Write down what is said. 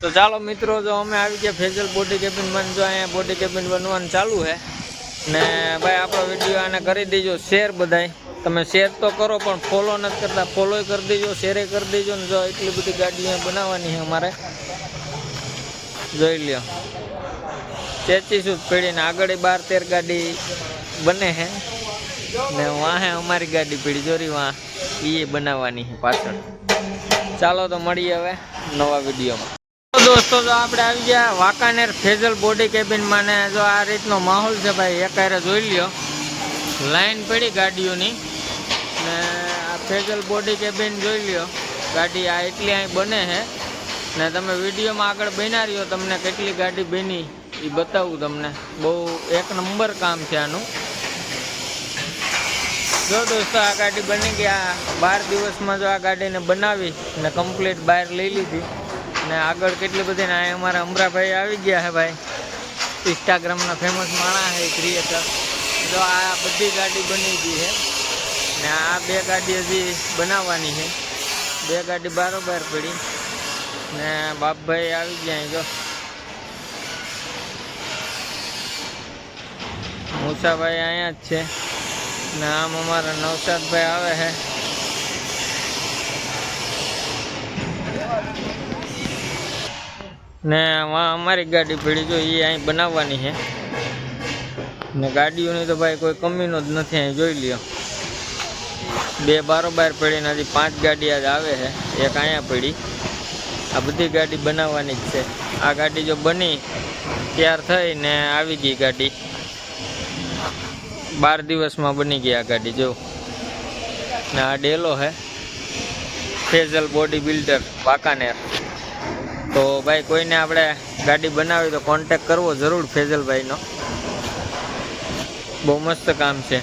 तो चलो मित्रों जो अमे આવી ગયા ફેઝલ બોડી કેબિન માં જો અહીંયા બોડી કેબિન બનવાનું ચાલુ છે ને ભાઈ આપણો વિડિયો આને કરી દેજો શેર બધાય તમે શેર તો કરો પણ ફોલો નથી કરતા ફોલોય કરી દેજો શેરે કરી દેજો ને જો એટલી બધી ગાડીઓ બનાવવાની છે અમારે જોઈ લ્યો 33 પેઢીને આગળ 12-13 ગાડી બને છે ને વાહે અમારી ગાડી પડી જોરી વાહ એ બનાવવાની છે પાછળ ચાલો તો મળીએ હવે નવા વિડિયોમાં दोस्तों जो आप आ गया वाकानेर फेजल बॉडी केबिन में जो आ रीतनो माहौल है भाई एक जोई लियो लाइन पड़ी गाड़ियों ने फेजल बॉडी केबिन जोई लियो गाड़ी आ एटली अहीं बने है ने तमे विडियो में आगळ बना रह्यो तमने केटली गाड़ी बनी ए बतावुं तमने बहु एक नंबर काम है आनु जो दोस्तों आ गाड़ी बनी गया 12 दिवस में जो आ गाड़ी ने बनावी ने कम्प्लीट बहार लई लीधी ने आगळ केटली बधी ने अमारा अमरा भाई आवी गया है भाई इंस्टाग्राम ना फेमस माणा है क्रिएटर जो आ बधी गाड़ी बनी गई है ने आ बे गाड़ी हजी बनावानी है बे गाड़ी बारोबार पड़ी ने बाप भाई आवी गया जो मूसा भाई अहींया ज छे ने आम अमारा नवसाद भाई आवे है ने वहाँ हमारी गाड़ी पड़ी जो ये अहीं बनावानी है ने गाड़ियों तो भाई कोई कमी नो ज नथी अहीं जोई लियो बे बारोबार पड़ी ने 5 गाड़ी आज आवे है एक अहींया पड़ी आ बधी गाड़ी बनावानी ज छे आ गाड़ी जो बनी तैयार थई ने आवी गई गाड़ी 12 दिवस में बनी गई आ गाड़ी जो ने आ डेलो है फेजल बॉडी बिल्डर वाकानेर तो भाई कोई ने आपणे गाड़ी बनावी तो कॉन्टेक्ट करवो जरूर फेजल भाई नो बहुत मस्त काम है।